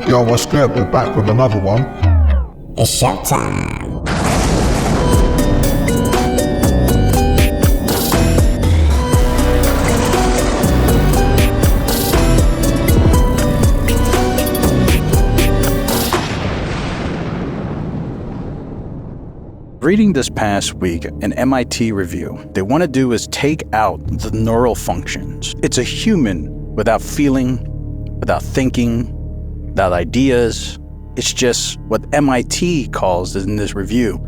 Yo, what's good? We're back with another one. It's showtime. Reading this past week an MIT review, they want to do is take out the neural functions. It's a human without feeling, without thinking, without ideas. It's just what MIT calls in this review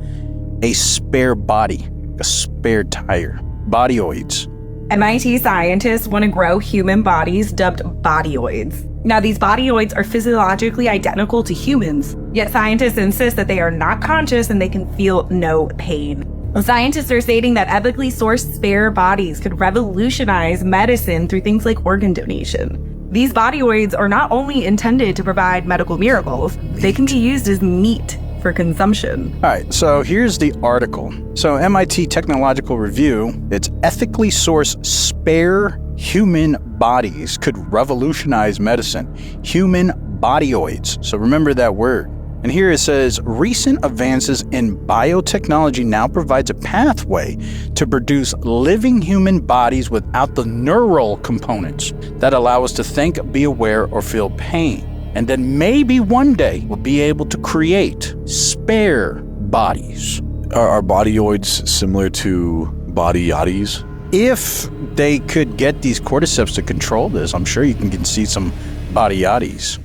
a spare body, a spare tire, bodyoids. MIT scientists want to grow human bodies dubbed bodyoids. Now, these bodyoids are physiologically identical to humans, yet scientists insist that they are not conscious and they can feel no pain. Scientists are stating that ethically sourced spare bodies could revolutionize medicine through things like organ donation. These bodyoids are not only intended to provide medical miracles, they can be used as meat for consumption. All right, so here's the article. So MIT Technological Review, it's ethically sourced spare human bodies could revolutionize medicine. Human bodyoids. So remember that word. And here it says, recent advances in biotechnology now provides a pathway to produce living human bodies without the neural components that allow us to think, be aware, or feel pain. And then maybe one day we'll be able to create spare bodies. Are bodyoids similar to body yachties? If they could get these cordyceps to control this, I'm sure you can see some body yachties.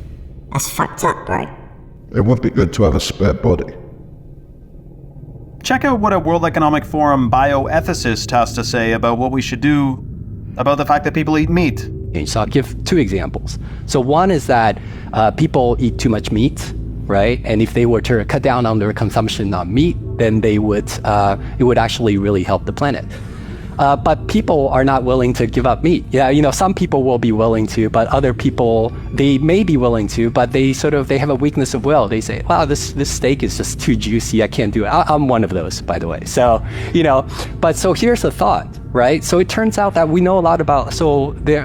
That's fucked up, bro. It would be good to have a spare body. Check out what a World Economic Forum bioethicist has to say about what we should do about the fact that people eat meat. So I'll give two examples. So one is that people eat too much meat, right? And if they were to cut down on their consumption of meat, then they would it would actually really help the planet. But people are not willing to give up meat. Yeah, some people will be willing to, but other people, they may be willing to, but they have a weakness of will. They say, wow, this steak is just too juicy. I can't do it. I'm one of those, by the way. So, but so here's the thought, right? So it turns out that we know a lot about,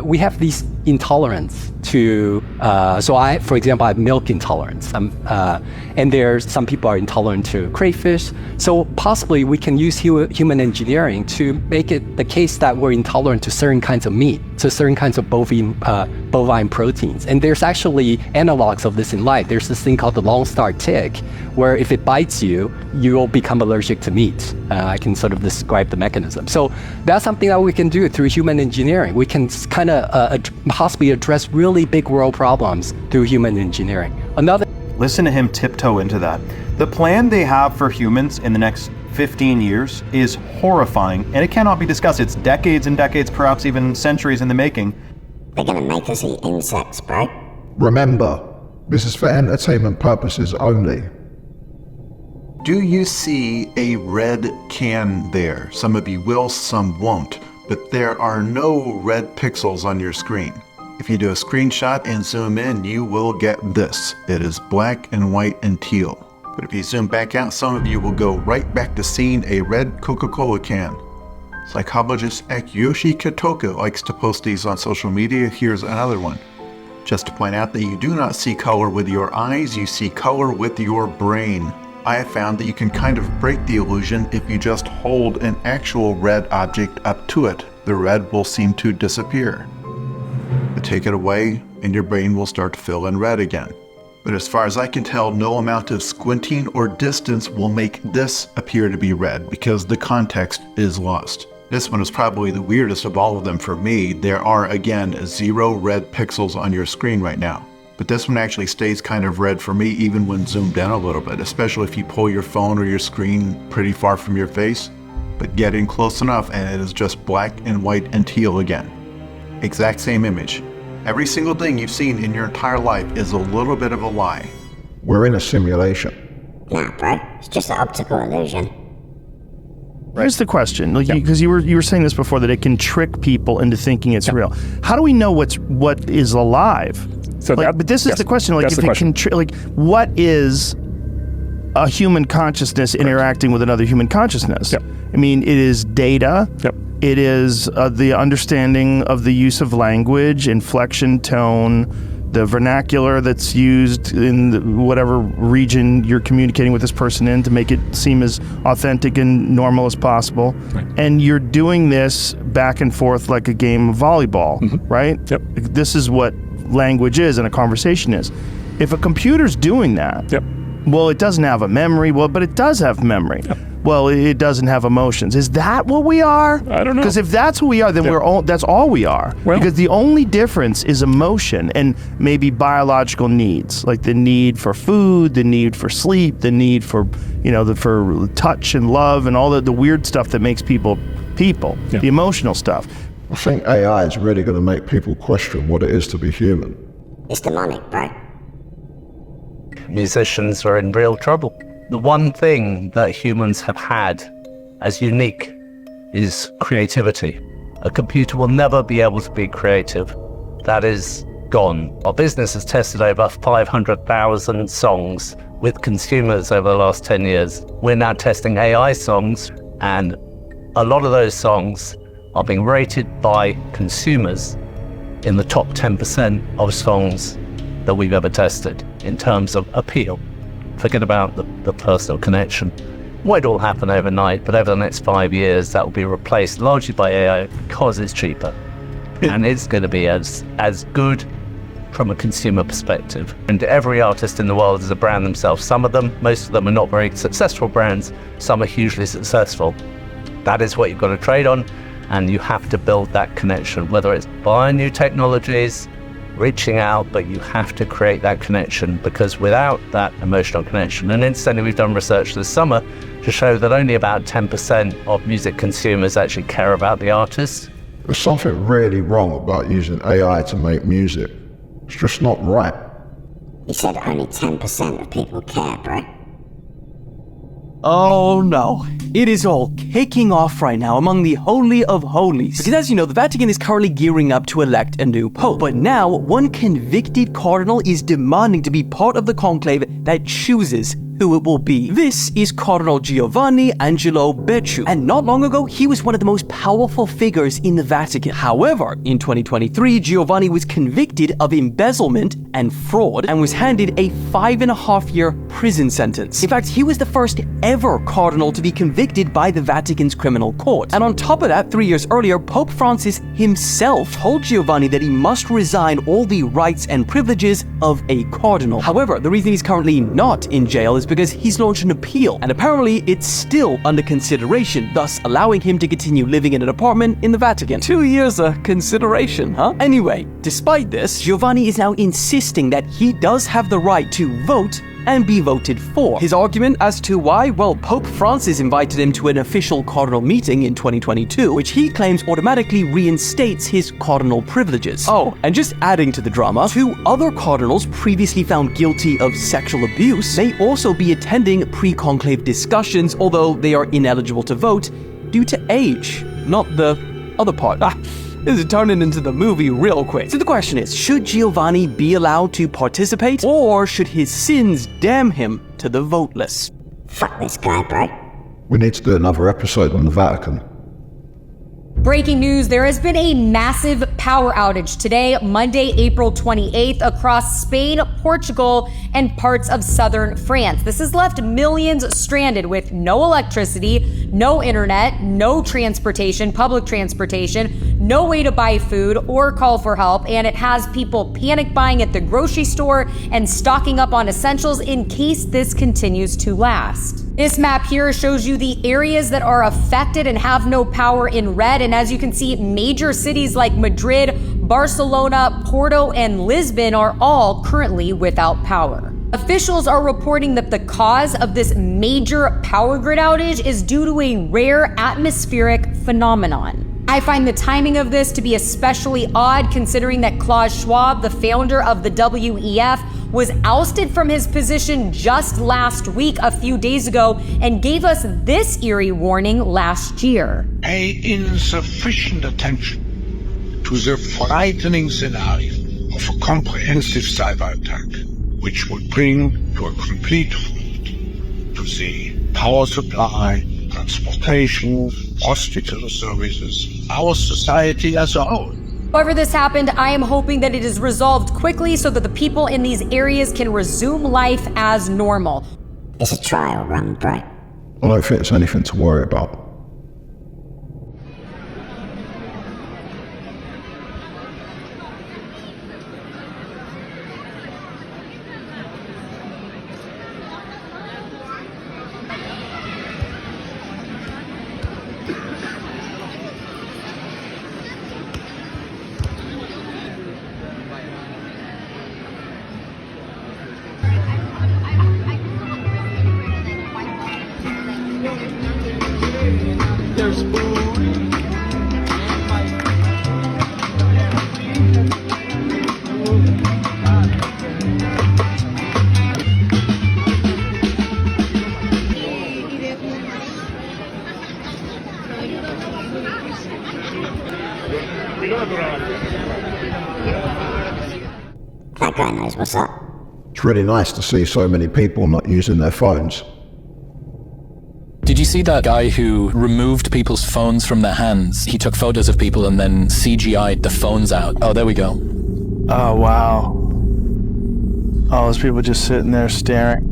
we have these intolerance to, for example, I have milk intolerance. And there's some people are intolerant to crayfish. So possibly we can use human engineering to make it the case that we're intolerant to certain kinds of meat, to certain kinds of bovine proteins. And there's actually analogs of this in life. There's this thing called the Lone Star tick, where if it bites you, you'll become allergic to meat. I can sort of describe the mechanism. So that's something that we can do through human engineering. We can kind of possibly address really big world problems through human engineering. Listen to him tiptoe into that. The plan they have for humans in the next 15 years is horrifying, and it cannot be discussed. It's decades and decades, perhaps even centuries in the making. They're gonna make us eat insects, bro. Remember, this is for entertainment purposes only. Do you see a red can there? Some of you will, some won't, but there are no red pixels on your screen. If you do a screenshot and zoom in, you will get this. It is black and white and teal. But if you zoom back out, some of you will go right back to seeing a red Coca-Cola can. Psychologist Akiyoshi Katoka likes to post these on social media. Here's another one. Just to point out that you do not see color with your eyes, you see color with your brain. I have found that you can kind of break the illusion if you just hold an actual red object up to it. The red will seem to disappear. But take it away and your brain will start to fill in red again. But as far as I can tell, no amount of squinting or distance will make this appear to be red because the context is lost. This one is probably the weirdest of all of them for me. There are, again, 0 red pixels on your screen right now. But this one actually stays kind of red for me even when zoomed in a little bit, especially if you pull your phone or your screen pretty far from your face. But get in close enough and it is just black and white and teal again. Exact same image. Every single thing you've seen in your entire life is a little bit of a lie. We're in a simulation. Nah, bro. It's just an optical illusion. Here's the question, because you were saying this before, that it can trick people into thinking it's real. How do we know what is alive? So but this is the question. If it can, what is a human consciousness interacting with another human consciousness? Yep. I mean, it is data. Yep. It is the understanding of the use of language, inflection, tone, the vernacular that's used in whatever region you're communicating with this person in to make it seem as authentic and normal as possible. Right. And you're doing this back and forth like a game of volleyball, right? Yep. This is what language is and a conversation is. If a computer's doing that, Yep. well, it doesn't have a memory. Well, but it does have memory. Yep. Well, it doesn't have emotions. Is that what we are? I don't know. Because if that's who we are, then that's all we are. Well- because the only difference is emotion and maybe biological needs, like the need for food, the need for sleep, the need for, for touch and love and all the weird stuff that makes people, Yeah. the emotional stuff. I think AI is really going to make people question what it is to be human. It's demonic, bro. Musicians are in real trouble. The one thing that humans have had as unique is creativity. A computer will never be able to be creative. That is gone. Our business has tested over 500,000 songs with consumers over the last 10 years. We're now testing AI songs, and a lot of those songs are being rated by consumers in the top 10% of songs that we've ever tested in terms of appeal. Forget about the personal connection. Won't all happen overnight, but over the next 5 years, that will be replaced largely by AI because it's cheaper. And it's going to be as good from a consumer perspective. And every artist in the world is a brand themselves. Some of them, most of them are not very successful brands. Some are hugely successful. That is what you've got to trade on. And you have to build that connection, whether it's buying new technologies, reaching out, but you have to create that connection, because without that emotional connection, and incidentally we've done research this summer to show that only about 10% of music consumers actually care about the artist. There's something really wrong about using AI to make music. It's just not right. He said only 10% of people care, bro. Oh no, it is all kicking off right now among the Holy of Holies. Because as you know, the Vatican is currently gearing up to elect a new pope. But now, one convicted cardinal is demanding to be part of the conclave that chooses who it will be. This is Cardinal Giovanni Angelo Becciu, and not long ago, he was one of the most powerful figures in the Vatican. However, in 2023, Giovanni was convicted of embezzlement and fraud and was handed a 5.5-year prison sentence. In fact, he was the first ever cardinal to be convicted by the Vatican's criminal court. And on top of that, 3 years earlier, Pope Francis himself told Giovanni that he must resign all the rights and privileges of a cardinal. However, the reason he's currently not in jail is because he's launched an appeal, and apparently it's still under consideration, thus allowing him to continue living in an apartment in the Vatican. 2 years of consideration, huh? Anyway, despite this, Giovanni is now insisting that he does have the right to vote and be voted for. His argument as to why, well, Pope Francis invited him to an official cardinal meeting in 2022, which he claims automatically reinstates his cardinal privileges. Oh, and just adding to the drama, 2 other cardinals previously found guilty of sexual abuse may also be attending pre-conclave discussions, although they are ineligible to vote due to age, not the other part. This is turning into the movie real quick. So the question is, should Giovanni be allowed to participate, or should his sins damn him to the voteless? Fuck this guy, bro. We need to do another episode on the Vatican. Breaking news, there has been a massive power outage today, Monday, April 28th, across Spain, Portugal, and parts of southern France. This has left millions stranded with no electricity, no internet, no transportation, public transportation, no way to buy food or call for help, and it has people panic buying at the grocery store and stocking up on essentials in case this continues to last. This map here shows you the areas that are affected and have no power in red, and as you can see, major cities like Madrid, Barcelona, Porto, and Lisbon are all currently without power. Officials are reporting that the cause of this major power grid outage is due to a rare atmospheric phenomenon. I find the timing of this to be especially odd, considering that Klaus Schwab, the founder of the WEF, was ousted from his position just last week, a few days ago, and gave us this eerie warning last year. Pay insufficient attention to the frightening scenario of a comprehensive cyber attack, which would bring to a complete halt to the power supply, transportation, hospital services, our society as a whole. However this happened, I am hoping that it is resolved quickly so that the people in these areas can resume life as normal. It's a trial run, bro. I don't think it's anything to worry about. There's food. That guy knows what's up. It's really nice to see so many people not using their phones. Did you see that guy who removed people's phones from their hands? He took photos of people and then CGI'd the phones out. Oh, there we go. Oh, wow. All those people just sitting there staring.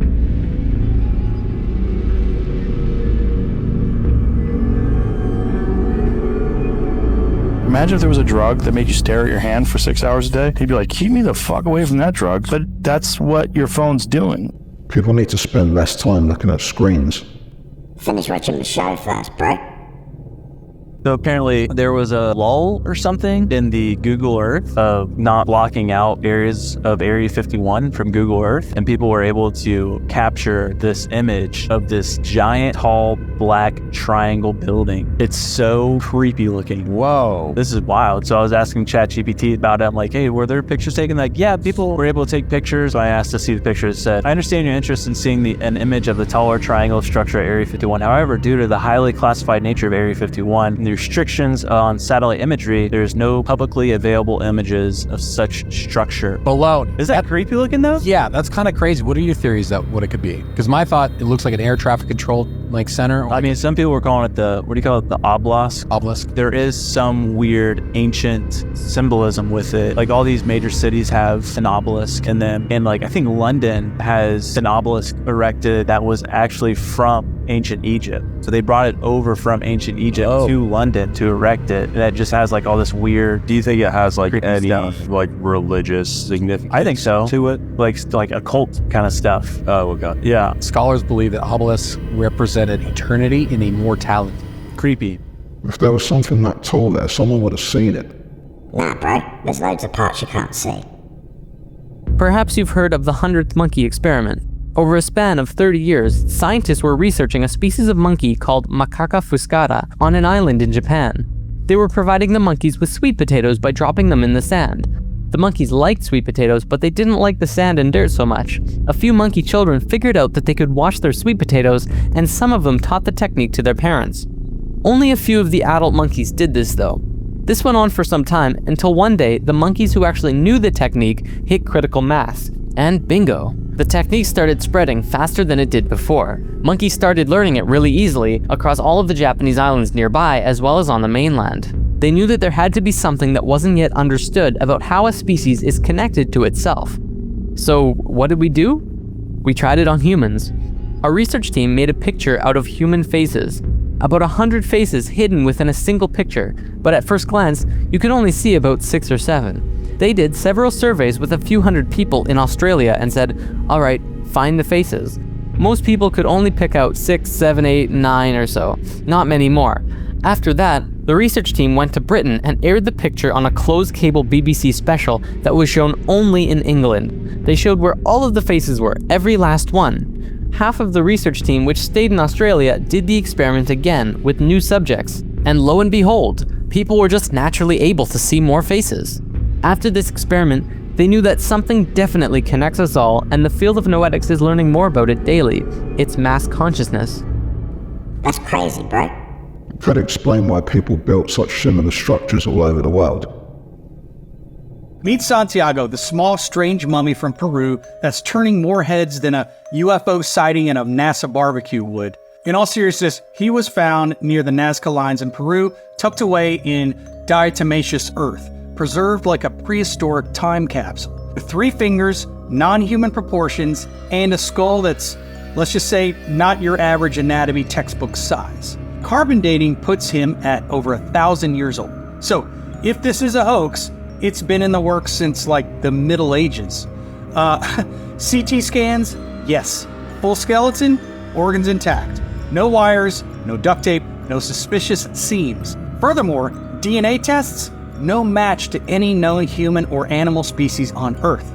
Imagine if there was a drug that made you stare at your hand for 6 hours a day. He'd be like, keep me the fuck away from that drug. But that's what your phone's doing. People need to spend less time looking at screens. Finish watching the show first, bro. So apparently there was a lull or something in the Google Earth of not blocking out areas of Area 51 from Google Earth, and people were able to capture this image of this giant, tall, black triangle building. It's so creepy looking. Whoa, this is wild. So I was asking ChatGPT about it. I'm like, hey, were there pictures taken? Like, yeah, people were able to take pictures. So I asked to see the pictures. It said, I understand your interest in seeing an image of the taller triangle structure at Area 51. However, due to the highly classified nature of Area 51 and the restrictions on satellite imagery, there's no publicly available images of such structure. Alone. Is that creepy looking though? Yeah, that's kind of crazy. What are your theories that what it could be? Because my thought, it looks like an air traffic control like center. I mean, some people were calling it the, what do you call it? The obelisk. Obelisk. There is some weird ancient symbolism with it. Like all these major cities have an obelisk in them. And like, I think London has an obelisk erected that was actually from ancient Egypt. So they brought it over from ancient Egypt to London to erect it. And that just has like all this weird. Do you think it has like any stuff. like religious significance? I think so. To it, like occult kind of stuff. Oh, God. Yeah. Scholars believe that obelisks represented eternity and immortality. Creepy. If there was something that tall there, someone would have seen it. Nah, bro. There's loads of parts you can't see. Perhaps you've heard of the 100th monkey experiment. Over a span of 30 years, scientists were researching a species of monkey called Macaca fuscata on an island in Japan. They were providing the monkeys with sweet potatoes by dropping them in the sand. The monkeys liked sweet potatoes, but they didn't like the sand and dirt so much. A few monkey children figured out that they could wash their sweet potatoes, and some of them taught the technique to their parents. Only a few of the adult monkeys did this though. This went on for some time until one day the monkeys who actually knew the technique hit critical mass. And bingo, the technique started spreading faster than it did before. Monkeys started learning it really easily across all of the Japanese islands nearby as well as on the mainland. They knew that there had to be something that wasn't yet understood about how a species is connected to itself. So what did we do? We tried it on humans. Our research team made a picture out of human faces. About 100 faces hidden within a single picture, but at first glance, you could only see about 6 or 7. They did several surveys with a few hundred people in Australia and said, all right, find the faces. Most people could only pick out 6, 7, 8, 9 or so, not many more. After that, the research team went to Britain and aired the picture on a closed cable BBC special that was shown only in England. They showed where all of the faces were, every last one. Half of the research team, which stayed in Australia, did the experiment again with new subjects. And lo and behold, people were just naturally able to see more faces. After this experiment, they knew that something definitely connects us all, and the field of noetics is learning more about it daily. It's mass consciousness. That's crazy, bro. It could explain why people built such similar structures all over the world. Meet Santiago, the small, strange mummy from Peru that's turning more heads than a UFO sighting in a NASA barbecue would. In all seriousness, he was found near the Nazca lines in Peru, tucked away in diatomaceous earth. preserved like a prehistoric time capsule, with 3 fingers, non-human proportions, and a skull that's, let's just say, not your average anatomy textbook size. Carbon dating puts him at over 1,000 years old. So, if this is a hoax, it's been in the works since like the Middle Ages. CT scans, yes. Full skeleton, organs intact. No wires, no duct tape, no suspicious seams. Furthermore, DNA tests, no match to any known human or animal species on Earth,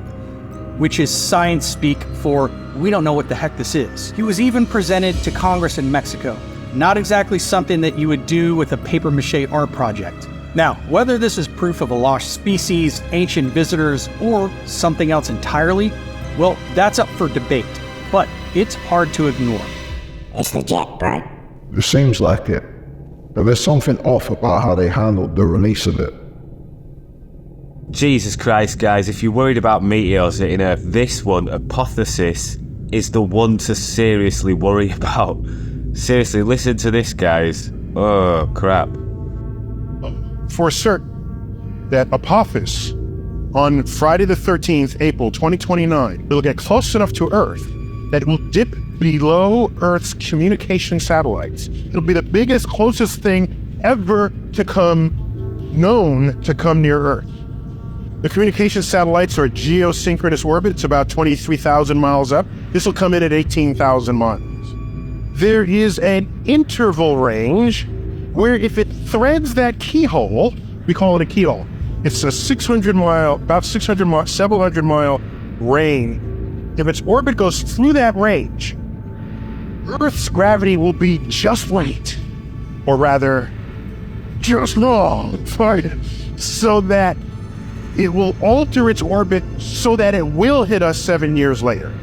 which is science speak for we don't know what the heck this is. He was even presented to Congress in Mexico. Not exactly something that you would do with a papier-mâché art project. Now, whether this is proof of a lost species, ancient visitors, or something else entirely, well, that's up for debate, but it's hard to ignore. It's legit, bro. It seems like it, but there's something off about how they handled the release of it. Jesus Christ, guys, if you're worried about meteors hitting Earth, this one, Apotheosis, is the one to seriously worry about. Seriously, listen to this, guys. Oh, crap. For certain that Apophis, on Friday the 13th, April 2029, will get close enough to Earth that it will dip below Earth's communication satellites. It'll be the biggest, closest thing ever to come near Earth. The communication satellites are geosynchronous orbit. It's about 23,000 miles up. This will come in at 18,000 miles. There is an interval range where if it threads that keyhole, we call it a keyhole. It's a 700 mile range. If its orbit goes through that range, Earth's gravity will be just right, or rather, just wrong, so that it will alter its orbit so that it will hit us 7 years later.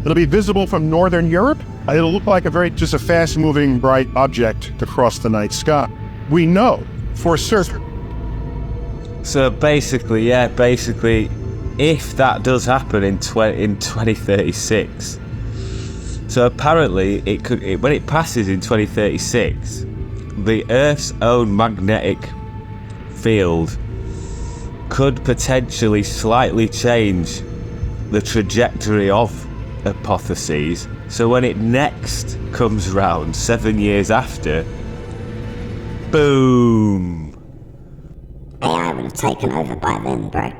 It'll be visible from northern Europe. It'll look like just a fast-moving, bright object across the night sky. We know for certain. So basically, if that does happen in 2036, so apparently when it passes in 2036, the Earth's own magnetic field could potentially slightly change the trajectory of Apotheosis. So when it next comes round 7 years after, boom! AI would have taken over by then, bro.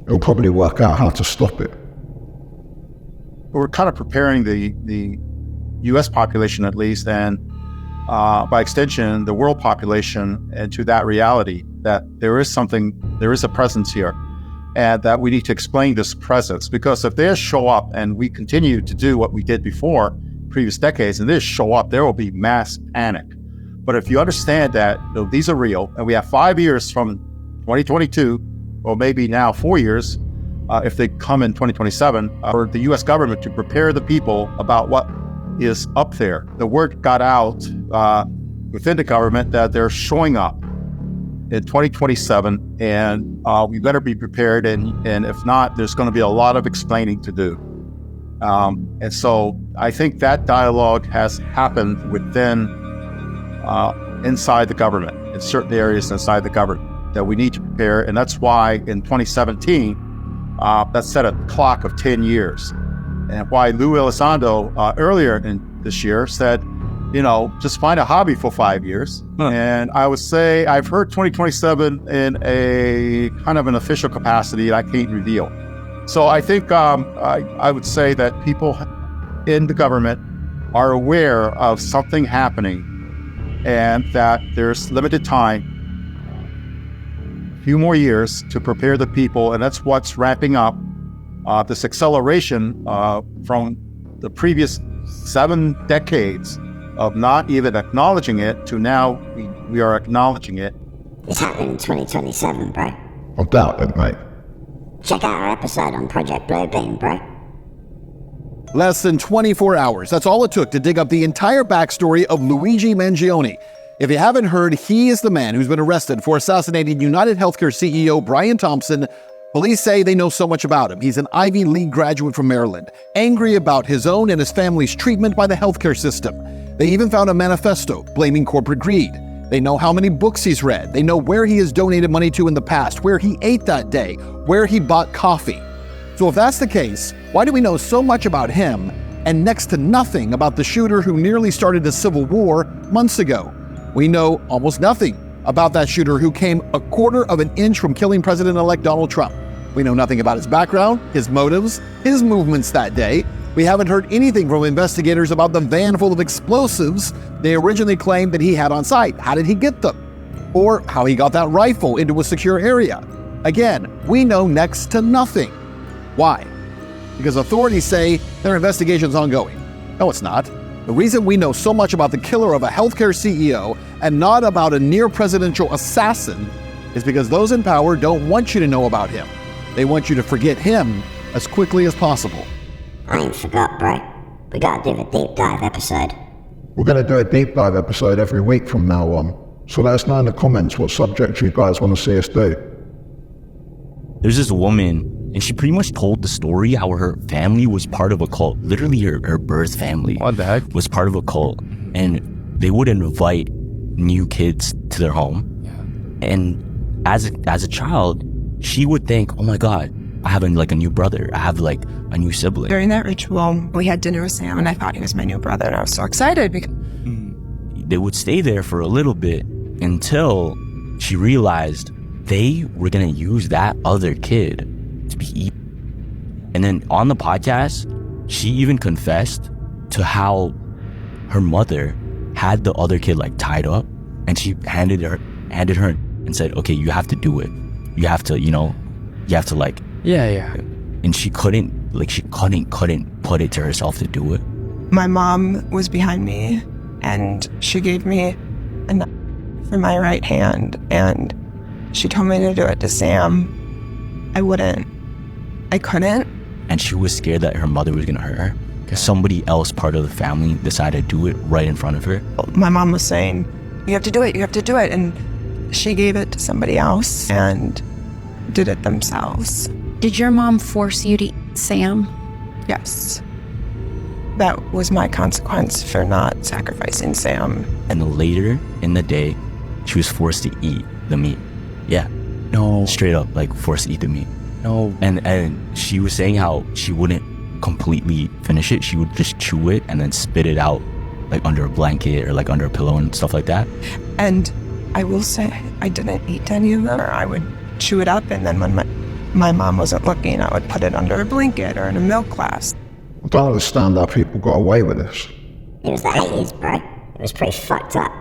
It'll probably work out how to stop it. We're kind of preparing the U.S. population, at least, and by extension, the world population, into that reality that there is a presence here, and that we need to explain this presence. Because if they show up and we continue to do what we did before, previous decades, and they show up, there will be mass panic. But if you understand that these are real, and we have 5 years from 2022, or maybe now 4 years, if they come in 2027, for the U.S. government to prepare the people about what is up there. The word got out within the government that they're showing up in 2027, and we better be prepared, and if not, there's going to be a lot of explaining to do. And so I think that dialogue has happened within, inside the government, in certain areas inside the government, that we need to prepare, and that's why in 2017, that set a clock of 10 years. And why Lou Elizondo earlier in this year said, just find a hobby for 5 years. And I would say I've heard 2027 in a kind of an official capacity that I can't reveal. So I think I would say that people in the government are aware of something happening, and that there's limited time, a few more years to prepare the people, and that's what's ramping up this acceleration from the previous 7 decades of not even acknowledging it to now we are acknowledging it. It's happening in 2027, bro. I doubt it, mate. Check out our episode on Project Bluebeam, bro. Less than 24 hours. That's all it took to dig up the entire backstory of Luigi Mangione. If you haven't heard, he is the man who's been arrested for assassinating United Healthcare CEO Brian Thompson. Police say they know so much about him. He's an Ivy League graduate from Maryland, angry about his own and his family's treatment by the healthcare system. They even found a manifesto blaming corporate greed. They know how many books he's read. They know where he has donated money to in the past, where he ate that day, where he bought coffee. So if that's the case, why do we know so much about him and next to nothing about the shooter who nearly started a civil war months ago? We know almost nothing about that shooter who came a quarter of an inch from killing President-elect Donald Trump. We know nothing about his background, his motives, his movements that day. We haven't heard anything from investigators about the van full of explosives they originally claimed that he had on site. How did he get them? Or how he got that rifle into a secure area. Again, we know next to nothing. Why? Because authorities say their investigation's ongoing. No, it's not. The reason we know so much about the killer of a healthcare CEO and not about a near-presidential assassin is because those in power don't want you to know about him. They want you to forget him as quickly as possible. I ain't forgot, bro. We gotta do a deep dive episode. We're going to do a deep dive episode every week from now on. So let us know in the comments what subjects you guys want to see us do. There's this woman, and she pretty much told the story how her family was part of a cult. Literally her birth family was part of a cult. And they would invite new kids to their home. And as a child, she would think, oh my God, I have a new brother. I have a new sibling. During that ritual, we had dinner with Sam, and I thought he was my new brother, and I was so excited because they would stay there for a little bit until she realized they were gonna use that other kid to be eaten. And then on the podcast, she even confessed to how her mother had the other kid tied up, and she handed her and said, okay, you have to do it. You have to, Yeah. And she couldn't put it to herself to do it. my mom was behind me, and she gave me a knife for my right hand, and she told me to do it to Sam. I wouldn't. I couldn't. And she was scared that her mother was gonna hurt her. Somebody else, part of the family, decided to do it right in front of her. My mom was saying, you have to do it, you have to do it. And she gave it to somebody else and did it themselves. Did your mom force you to eat Sam? Yes. That was my consequence for not sacrificing Sam. And later in the day, she was forced to eat the meat. Yeah. No. Straight up, forced to eat the meat. No. And she was saying how she wouldn't completely finish it. She would just chew it and then spit it out under a blanket or under a pillow and stuff like that. And I will say, I didn't eat any of them. I would chew it up, and then when my mom wasn't looking, I would put it under a blanket or in a milk glass. I don't understand how people got away with this. It was the 80s, bro. It was pretty fucked up.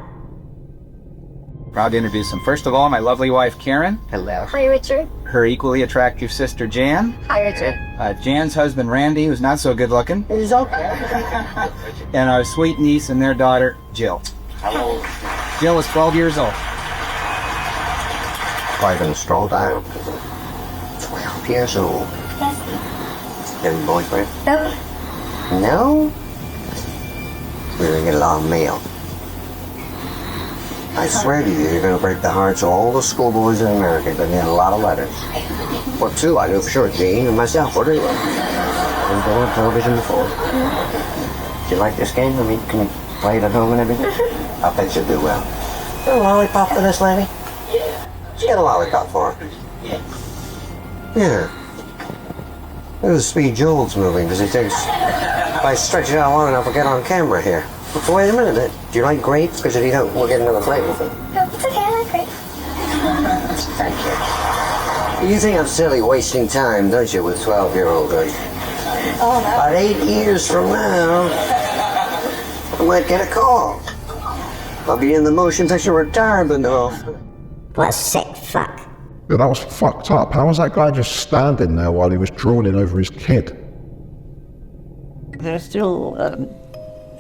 Proud to introduce them. First of all, my lovely wife, Karen. Hello. Hi, Richard. Her equally attractive sister, Jan. Hi, Richard. Jan's husband, Randy, who's not so good looking. He's okay. And our sweet niece and their daughter, Jill. Hello. Jill is 12 years old. Quite been a stroll down. 12 years old. Yes. Any boyfriend? Nope. No? We're gonna get a lot of mail. I swear to you, you're gonna break the hearts of all the schoolboys in America. They need a lot of letters. Well, two, I know for sure, Gene and myself. What are you? I've been on television before. Do you like this game? I mean, can you play it at home and everything? I bet you'll do well. Got a lollipop for this lady? Yeah. Let's get a lollipop for her. Yeah. Yeah. Look at the speed Joel's moving, because he thinks if I stretch it out long enough, I'll get on camera here. But wait a minute, do you like grapes? Because if you don't, we'll get another flavor for them. No, it's okay, I like grapes. Thank you. You think I'm silly wasting time, don't you, with 12-year-old girls? Oh, no. About 8 years from now, I might get a call. I'll be in the motion picture retirement home. What a sick fuck. Yeah, that was fucked up. How was that guy just standing there while he was drooling over his kid? There are still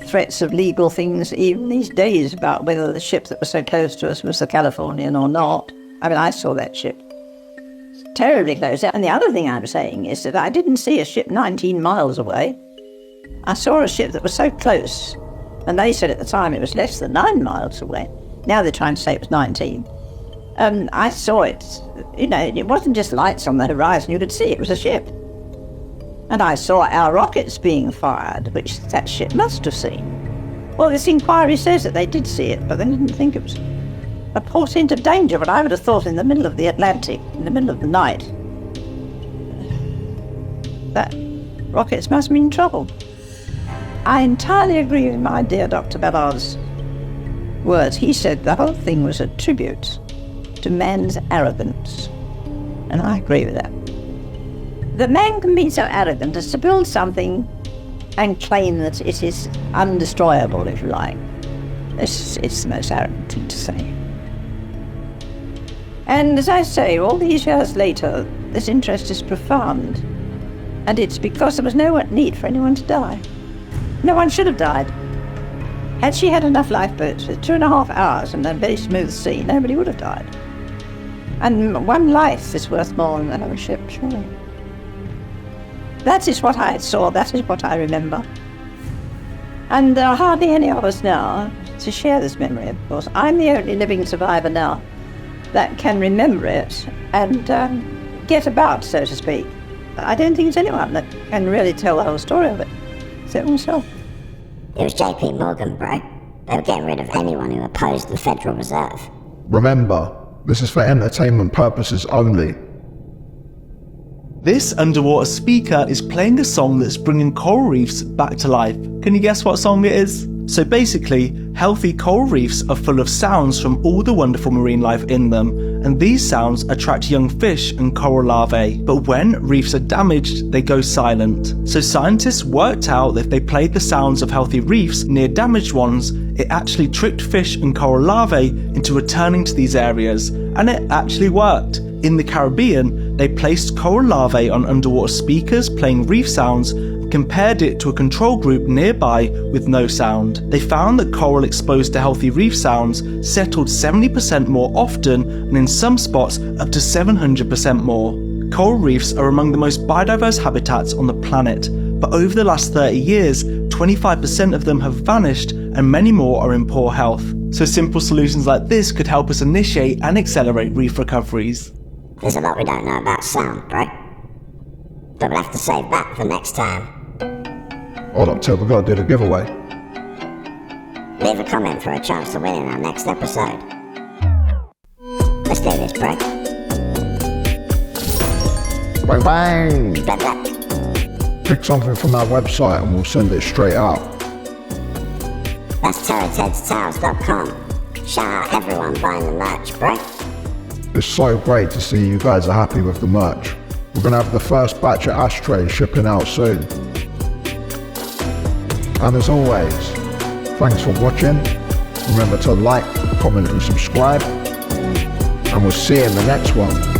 threats of legal things even these days about whether the ship that was so close to us was the Californian or not. I mean, I saw that ship. Terribly close. And the other thing I'm saying is that I didn't see a ship 19 miles away. I saw a ship that was so close, and they said at the time it was less than 9 miles away. Now they're trying to say it was 19. I saw it. You know, it wasn't just lights on the horizon. You could see it was a ship. And I saw our rockets being fired, which that ship must have seen. Well, this inquiry says that they did see it, but they didn't think it was. a portent of danger, but I would have thought in the middle of the Atlantic, in the middle of the night, that rockets must be in trouble. I entirely agree with my dear Dr. Ballard's words. He said the whole thing was a tribute to man's arrogance. And I agree with that. That man can be so arrogant as to build something and claim that it is undestroyable, if you like. It's the most arrogant thing to say. And as I say, all these years later, this interest is profound. And it's because there was no need for anyone to die. No one should have died. Had she had enough lifeboats with 2.5 hours and a very smooth sea, nobody would have died. And one life is worth more than the whole ship, surely. That is what I saw, that is what I remember. And there are hardly any of us now to share this memory, of course. I'm the only living survivor now that can remember it and get about, so to speak. I don't think there's anyone that can really tell the whole story of it, except myself. It was JP Morgan, bro. They were getting rid of anyone who opposed the Federal Reserve. Remember, this is for entertainment purposes only. This underwater speaker is playing a song that's bringing coral reefs back to life. Can you guess what song it is? So basically, healthy coral reefs are full of sounds from all the wonderful marine life in them, and these sounds attract young fish and coral larvae. But when reefs are damaged, they go silent. So scientists worked out that if they played the sounds of healthy reefs near damaged ones, it actually tricked fish and coral larvae into returning to these areas, and it actually worked. In the Caribbean, they placed coral larvae on underwater speakers playing reef sounds, compared it to a control group nearby with no sound. They found that coral exposed to healthy reef sounds settled 70% more often, and in some spots up to 700% more. Coral reefs are among the most biodiverse habitats on the planet, but over the last 30 years, 25% of them have vanished and many more are in poor health. So simple solutions like this could help us initiate and accelerate reef recoveries. There's a lot we don't know about sound, bro. But we'll have to save that for next time. Hold up, Ted, we gotta do the giveaway. Leave a comment for a chance to win in our next episode. Let's do this, bro. Bang bang! Blah, blah. Pick something from our website and we'll send it straight out. That's TerryTedsTales.com. Shout out everyone buying the merch, bro. It's so great to see you guys are happy with the merch. We're gonna have the first batch of ashtrays shipping out soon. And as always, thanks for watching. Remember to like, comment and subscribe. And we'll see you in the next one.